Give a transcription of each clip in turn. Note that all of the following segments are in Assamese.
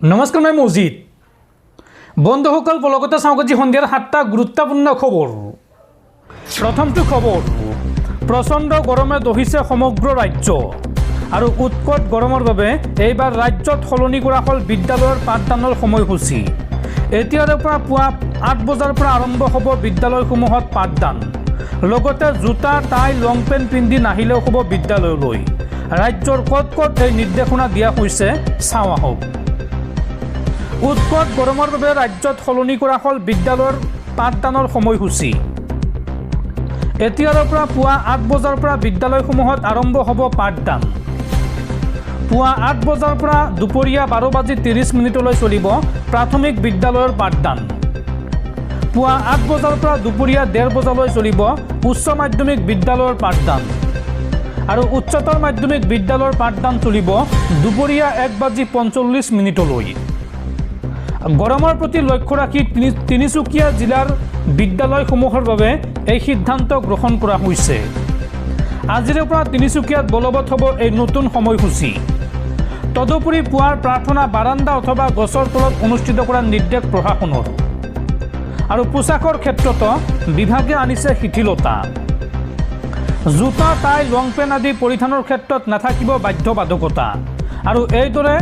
নমস্কাৰ মই মজিদ বন্ধুসকল বলগতে চাওকজি সন্ধিয়াৰ 7টা গুৰুত্বপূৰ্ণ খবৰ। প্ৰথমটো খবৰ, প্ৰচণ্ড গৰমে দহিছে সমগ্ৰ ৰাজ্য আৰু উৎকট গৰমৰ বাবে এইবাৰ ৰাজ্যত সলনি কৰা হ'ল বিদ্যালয়ৰ পাঠদানৰ সময়সূচী। এতিয়াৰে পৰা পুৱা 8 বজাৰ পৰা আৰম্ভ হ'ব বিদ্যালয়সমূহত পাঠদান। লগতে জোতা টাই লং পেণ্ট পিন্ধি নাহিলেও হ'ব বিদ্যালয়লৈ। ৰাজ্যৰ ক'ত ক'ত এই নিৰ্দেশনা দিয়া হৈছে চাওঁ আহক। উৎকট গৰমৰ বাবে ৰাজ্যত সলনি কৰা হ'ল বিদ্যালয়ৰ পাঠদানৰ সময়সূচী। এতিয়াৰে পৰা পুৱা 8 বজাৰ পৰা বিদ্যালয়সমূহত আৰম্ভ হ'ব পাঠদান। পুৱা 8 বজাৰ পৰা দুপৰীয়া 12:30 চলিব প্ৰাথমিক বিদ্যালয়ৰ পাঠদান। পুৱা 8 বজাৰ পৰা দুপৰীয়া 1:30 বজালৈ চলিব উচ্চ মাধ্যমিক বিদ্যালয়ৰ পাঠদান আৰু উচ্চতৰ মাধ্যমিক বিদ্যালয়ৰ পাঠদান চলিব দুপৰীয়া 1:45 গৰমৰ প্ৰতি লক্ষ্য ৰাখি তিনিচুকীয়া জিলাৰ বিদ্যালয়সমূহৰ বাবে এই সিদ্ধান্ত গ্ৰহণ কৰা হৈছে। আজিৰে পৰা তিনিচুকীয়াত বলবৎ হ'ব এই নতুন সময়সূচী। তদুপৰি পুৱাৰ প্ৰাৰ্থনা বাৰাণ্ডা অথবা গছৰ তলত অনুষ্ঠিত কৰাৰ নিৰ্দেশ প্ৰশাসনৰ। আৰু পোছাকৰ ক্ষেত্ৰতো বিভাগে আনিছে শিথিলতা। জোতা টাই লং পেণ্ট আদি পৰিধানৰ ক্ষেত্ৰত নাথাকিব বাধ্যবাধকতা। আৰু এইদৰে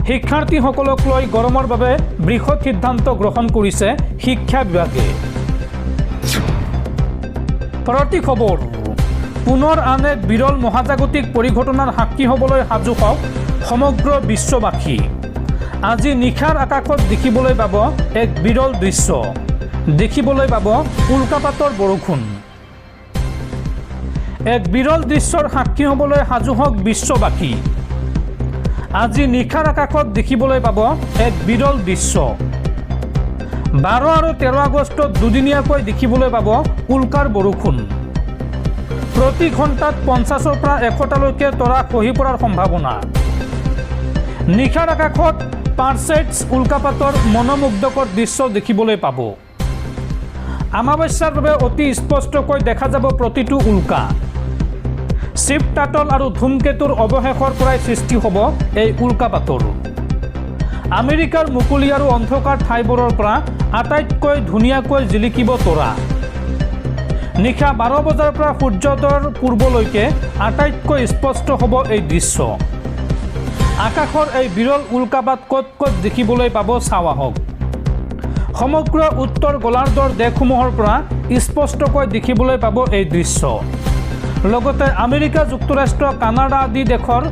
শিক্ষাৰ্থীসকলক লৈ গৰমৰ বাবে বৃহৎ সিদ্ধান্ত গ্ৰহণ কৰিছে শিক্ষা বিভাগে। পৰৱৰ্তী খবৰ, পুনৰ আন এক বিৰল মহাজাগতিক পৰিঘটনাৰ সাক্ষী হ'বলৈ সাজু হওক সমগ্ৰ বিশ্ববাসী। আজি নিশাৰ আকাশত দেখিবলৈ পাব এক বিৰল দৃশ্য। দেখিবলৈ পাব উল্কাপাতৰ বৰষুণ। এক বিৰল দৃশ্যৰ সাক্ষী হ'বলৈ সাজু হওক বিশ্ববাসী। আজি নিশাৰ আকাশত দেখিবলৈ পাব এক বিৰল দৃশ্য। 12 আৰু 13 আগষ্টত দুদিনীয়াকৈ দেখিবলৈ পাব উল্কাৰ বৰষুণ। প্ৰতি ঘণ্টাত 50ৰ পৰা 100টালৈকে তৰা খহি পৰাৰ সম্ভাৱনা। নিশাৰ আকাশত পাৰ্চেইডছ উল্কাপাতৰ মনোমুগ্ধকৰ দৃশ্য দেখিবলৈ পাব। অমাৱস্যাৰ বাবে অতি স্পষ্টকৈ দেখা যাব প্ৰতিটো উল্কা। শিৱ টাটল আৰু ধুমকেতুৰ অৱশেষৰ পৰাই সৃষ্টি হ'ব এই উল্কাপাতৰ। আমেৰিকাৰ মুকলি আৰু অন্ধকাৰ ঠাইবোৰৰ পৰা আটাইতকৈ ধুনীয়াকৈ জিলিকিব তৰা। নিশা 12 বজাৰ পৰা সূৰ্যোদয়ৰ পূৰ্বলৈকে আটাইতকৈ স্পষ্ট হ'ব এই দৃশ্য। আকাশৰ এই বিৰল উল্কাপাত ক'ত ক'ত দেখিবলৈ পাব চাওঁ আহক। সমগ্ৰ উত্তৰ গোলাৰ্ধৰ দেশসমূহৰ পৰা স্পষ্টকৈ দেখিবলৈ পাব এই দৃশ্য। লগতে আমেৰিকা যুক্তৰাষ্ট্ৰ কানাডা আদি দেশৰ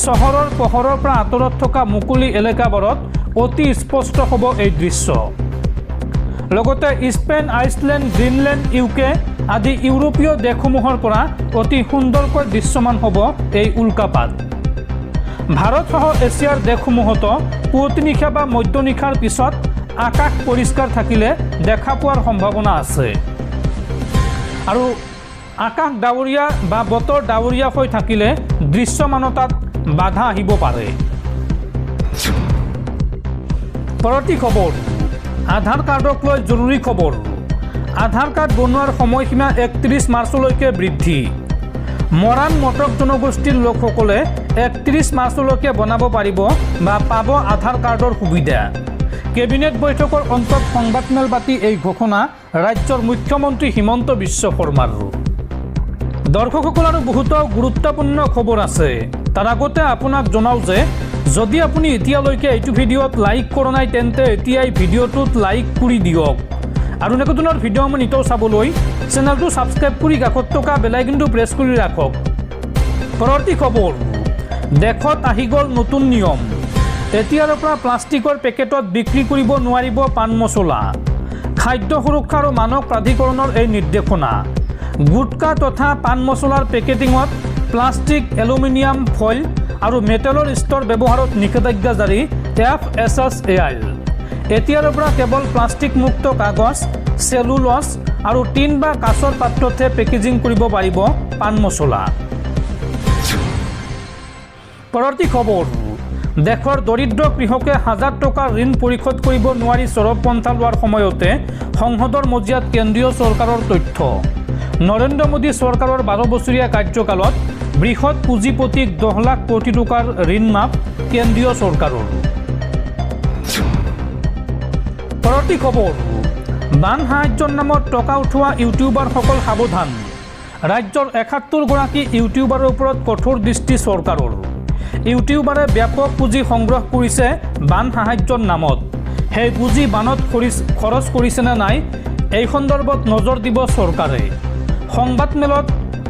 চহৰৰ পোহৰৰ পৰা আঁতৰত থকা মুকলি এলেকাবোৰত অতি স্পষ্ট হ'ব এই দৃশ্য। লগতে স্পেইন, আইচলেণ্ড, গ্ৰীণলেণ্ড, UK আদি ইউৰোপীয় দেশসমূহৰ পৰা অতি সুন্দৰকৈ দৃশ্যমান হ'ব এই উল্কাপাত। ভাৰতসহ এছিয়াৰ দেশসমূহতো পুৱতি নিশা বা মধ্যনিশাৰ পিছত আকাশ পৰিষ্কাৰ থাকিলে দেখা পোৱাৰ সম্ভাৱনা আছে। আৰু আকাশ ডাৱৰীয়া বা বতৰ ডাৱৰীয়া হৈ থাকিলে দৃশ্যমানতাত বাধা আহিব পাৰে। পৰৱৰ্তী খবৰ, আধাৰ কাৰ্ডক লৈ জৰুৰী খবৰ। আধাৰ কাৰ্ড বনোৱাৰ সময়সীমা 31 মাৰ্চলৈকে বৃদ্ধি। মৰাণ মটক জনগোষ্ঠীৰ লোকসকলে 31 মাৰ্চলৈকে বনাব পাৰিব বা পাব আধাৰ কাৰ্ডৰ সুবিধা। কেবিনেট বৈঠকৰ অন্তত সংবাদমেল পাতি এই ঘোষণা ৰাজ্যৰ মুখ্যমন্ত্ৰী হিমন্ত বিশ্ব শৰ্মাৰ। দৰ্শকসকল আৰু বহুতো গুৰুত্বপূৰ্ণ খবৰ আছে। তাৰ আগতে আপোনাক জনাওঁ যে যদি আপুনি এতিয়ালৈকে এইটো ভিডিঅ'ত লাইক কৰা নাই তেন্তে এতিয়াই ভিডিঅ'টোত লাইক কৰি দিয়ক। আৰু এনেকুৱা ধৰণৰ ভিডিঅ' আমি নিতৌ চাবলৈ চেনেলটো ছাবস্ক্ৰাইব কৰি কাষত থকা বেল আইকনটো প্ৰেছ কৰি ৰাখক। পৰৱৰ্তী খবৰ, দেশত আহি গ'ল নতুন নিয়ম। এতিয়াৰে পৰা প্লাষ্টিকৰ পেকেটত বিক্ৰী কৰিব নোৱাৰিব পাণ মছলা। খাদ্য সুৰক্ষা আৰু মানক প্ৰাধিকৰণৰ এই নিৰ্দেশনা। গুটকা তথা পাণ মছলাৰ পেকেটিঙত প্লাষ্টিক, এলুমিনিয়াম ফইল আৰু মেটেলৰ স্তৰ ব্যৱহাৰত নিষেধাজ্ঞা জাৰি FSSAI। এতিয়াৰে পৰা কেৱল প্লাষ্টিকমুক্ত কাগজ, চেলুলছ আৰু টিন বা কাঁচৰ পাত্ৰতহে পেকেজিং কৰিব পাৰিব পাণ মছলা। পৰৱৰ্তী খবৰ, দেশৰ দৰিদ্ৰ কৃষকে 1000 টকাৰ ঋণ পৰিশোধ কৰিব নোৱাৰি চৰমপন্থা লোৱাৰ সময়তে সংসদৰ মজিয়াত কেন্দ্ৰীয় চৰকাৰৰ তথ্য। নৰেন্দ্ৰ মোদী চৰকাৰৰ 12 বছৰীয়া কাৰ্যকালত বৃহৎ পুঁজিপতিক 10 লাখ কোটি টকাৰ ঋণ মাফ কেন্দ্ৰীয় চৰকাৰৰ। পৰৱৰ্তী খবৰ, বান সাহায্যৰ নামত টকা উঠোৱা ইউটিউবাৰসকল সাৱধান। ৰাজ্যৰ ৭১ গৰাকী ইউটিউবাৰৰ ওপৰত কঠোৰ দৃষ্টি চৰকাৰৰ। ইউটিউবাৰে ব্যাপক পুঁজি সংগ্ৰহ কৰিছে বান সাহায্যৰ নামত। সেই পুঁজি বানত খৰচ কৰিছেনে নাই, এই সন্দৰ্ভত নজৰ দিব চৰকাৰে। সংবাদমেলত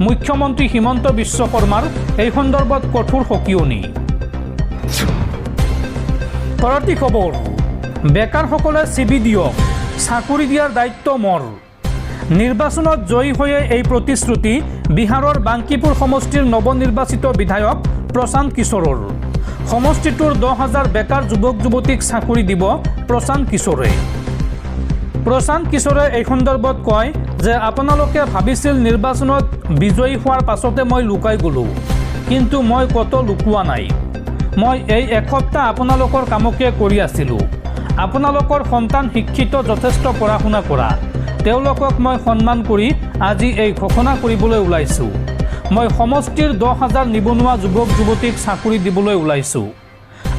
মুখ্যমন্ত্ৰী হিমন্ত বিশ্ব শৰ্মাৰ এই সন্দৰ্ভত কঠোৰ সকিয়নি। পৰৱৰ্তী খবৰ, বেকাৰসকলে চিবি দিয়ক, চাকৰি দিয়াৰ দায়িত্ব মোৰ। নিৰ্বাচনত জয়ী হৈয়ে এই প্ৰতিশ্ৰুতি বিহাৰৰ বাংকিপুৰ সমষ্টিৰ নৱনিৰ্বাচিত বিধায়ক প্ৰশান্ত কিশোৰৰ। সমষ্টিটোৰ 10,000 বেকাৰ যুৱক যুৱতীক চাকৰি দিব প্ৰশান্ত কিশোৰে। প্ৰশান্ত কিশোৰে এই সন্দৰ্ভত কয় যে আপোনালোকে ভাবিছিল নিৰ্বাচনত বিজয়ী হোৱাৰ পাছতে মই লুকাই গ'লোঁ, কিন্তু মই ক'তো লুকোৱা নাই। মই এই এসপ্তাহ আপোনালোকৰ কামকে কৰি আছিলোঁ। আপোনালোকৰ সন্তান শিক্ষিত, যথেষ্ট পঢ়া শুনা কৰা, তেওঁলোকক মই সন্মান কৰি আজি এই ঘোষণা কৰিবলৈ ওলাইছোঁ। মই সমষ্টিৰ 10,000 নিবনুৱা যুৱক যুৱতীক চাকৰি দিবলৈ ওলাইছোঁ।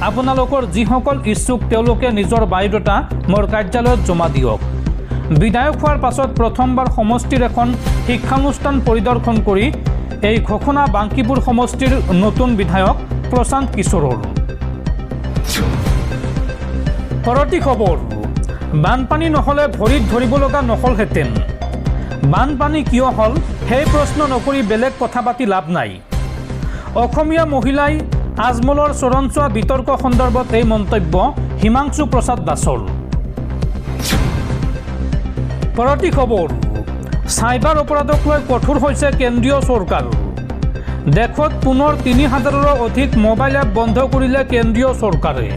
আপোনালোকৰ যিসকল ইচ্ছুক তেওঁলোকে নিজৰ বায়'ডাটা মোৰ কাৰ্যালয়ত জমা দিয়ক। বিধায়ক হোৱাৰ পাছত প্ৰথমবাৰ সমষ্টিৰ এখন শিক্ষানুষ্ঠান পৰিদৰ্শন কৰি এই ঘোষণা বাংকিপুৰ সমষ্টিৰ নতুন বিধায়ক প্ৰশান্ত কিশোৰৰ। পৰৱৰ্তী খবৰ, বানপানী নহ'লে ভৰিত ধৰিব লগা নহ'লহেঁতেন। বানপানী কিয় হ'ল সেই প্ৰশ্ন নকৰি বেলেগ কথা পাতি লাভ নাই। অসমীয়া মহিলাই আজমলৰ চৰণচোৱা বিতৰ্ক সন্দৰ্ভত এই মন্তব্য হিমাংশু প্ৰসাদ দাসৰ। পৰৱৰ্তী খবৰ, চাইবাৰ অপৰাধক লৈ কঠোৰ হৈছে কেন্দ্ৰীয় চৰকাৰ। দেশত পুনৰ 3,000ৰো অধিক মোবাইল এপ বন্ধ কৰিলে কেন্দ্ৰীয় চৰকাৰে।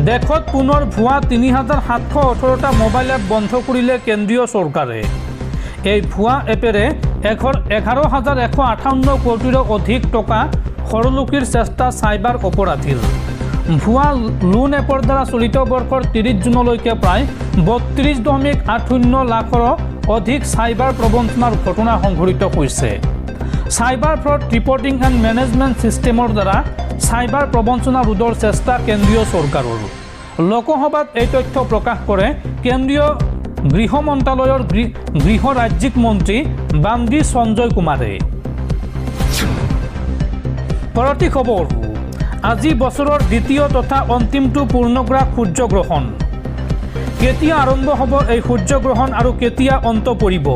দেশত পুনৰ ভুৱা 3,718টা মোবাইল এপ বন্ধ কৰিলে কেন্দ্ৰীয় চৰকাৰে। এই ভুৱা এপেৰে 11,158 কোটিৰো অধিক টকা সৰলুকিৰ চেষ্টা চাইবাৰ অপৰাধীৰ। ভুৱা লোন এপৰ দ্বাৰা চলিত বৰ্ষৰ 30 জুনলৈকে প্ৰায় 32.80 লাখৰো অধিক চাইবাৰ প্ৰবঞ্চনাৰ ঘটনা সংঘটিত হৈছে। Cyber fraud reporting and management ছিষ্টেমৰ দ্বাৰা চাইবাৰ প্ৰবঞ্চনা ৰোধৰ চেষ্টা কেন্দ্ৰীয় চৰকাৰৰ। লোকসভাত এই তথ্য প্ৰকাশ কৰে কেন্দ্ৰীয় গৃহ মন্ত্ৰালয়ৰ গৃহ ৰাজ্যিক মন্ত্ৰী বান্দি সঞ্জয় কুমাৰে। পৰৱৰ্তী খবৰ, আজি বছৰৰ দ্বিতীয় তথা অন্তিমটো পূৰ্ণগ্ৰাস সূৰ্যগ্ৰহণ। কেতিয়া আৰম্ভ হ'ব এই সূৰ্যগ্ৰহণ আৰু কেতিয়া অন্ত পৰিব,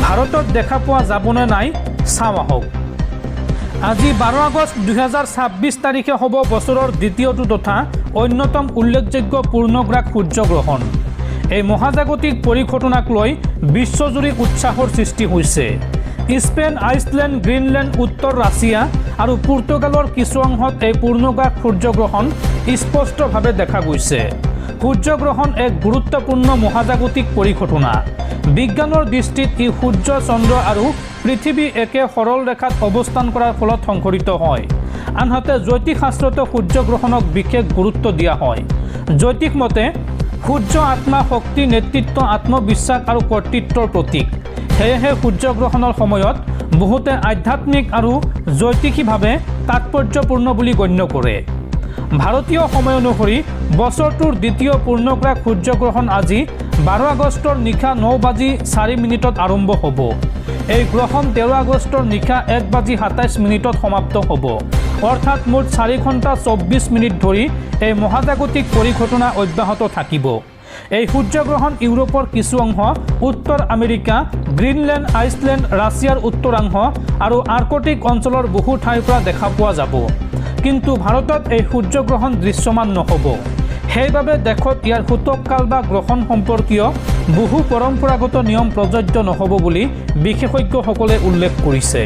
ভাৰতত দেখা পোৱা যাবনে নাই, চাওঁ আহক। আজি 12 আগষ্ট 2026 তাৰিখে হ'ব বছৰৰ দ্বিতীয়টো তথা অন্যতম উল্লেখযোগ্য পূৰ্ণগ্ৰাস সূৰ্যগ্ৰহণ। এই মহাজাগতিক পৰিঘটনাক লৈ বিশ্বজুৰি উৎসাহৰ সৃষ্টি হৈছে। স্পেইন, আইচলেণ্ড, গ্ৰীণলেণ্ড, উত্তৰ ৰাছিয়া আৰু পৰ্তুগালৰ কিছু অংশত এই পূৰ্ণগ্ৰাস সূৰ্যগ্ৰহণ স্পষ্টভাৱে দেখা গৈছে। সূৰ্যগ্ৰহণ এক গুৰুত্বপূৰ্ণ মহাজাগতিক পৰিঘটনা। বিজ্ঞানৰ দৃষ্টিত ই সূৰ্য, চন্দ্ৰ আৰু পৃথিৱী একে সৰল ৰেখাত অৱস্থান কৰাৰ ফলত সংঘটিত হয়। আনহাতে জ্যোতিষ শাস্ত্ৰতো সূৰ্যগ্ৰহণক বিশেষ গুৰুত্ব দিয়া হয়। জ্যোতিষ মতে সূৰ্য আত্মা, শক্তি, নেতৃত্ব, আত্মবিশ্বাস আৰু কৰ্তৃত্বৰ প্ৰতীক। সেয়েহে সূৰ্যগ্ৰহণৰ সময়ত বহুতে আধ্যাত্মিক আৰু জ্যোতিষীভাৱে তাৎপৰ্যপূৰ্ণ বুলি গণ্য কৰে। ভাৰতীয় সময় অনুসৰি বছৰটোৰ দ্বিতীয় পূৰ্ণগ্ৰাস সূৰ্যগ্ৰহণ আজি 12 আগষ্টৰ নিশা 9:04 আৰম্ভ হ'ব। এই গ্ৰহণ 13 আগষ্টৰ নিশা 1:27 সমাপ্ত হ'ব। অৰ্থাৎ মুঠ 4 ঘণ্টা 24 মিনিট ধৰি এই মহাজাগতিক পৰিঘটনা অব্যাহত থাকিব। এই সূৰ্যগ্ৰহণ ইউৰোপৰ কিছু অংশ, উত্তৰ আমেৰিকা, গ্ৰীণলেণ্ড, আইচলেণ্ড, ৰাছিয়াৰ উত্তৰাংশ আৰু আৰ্কটিক অঞ্চলৰ বহু ঠাইৰ পৰা দেখা পোৱা যাব। কিন্তু ভাৰতত এই সূৰ্যগ্ৰহণ দৃশ্যমান নহ'ব। সেইবাবে দেশত ইয়াৰ সূতককাল বা গ্ৰহণ সম্পৰ্কীয় বহু পৰম্পৰাগত নিয়ম প্ৰযোজ্য নহ'ব বুলি বিশেষজ্ঞসকলে উল্লেখ কৰিছে।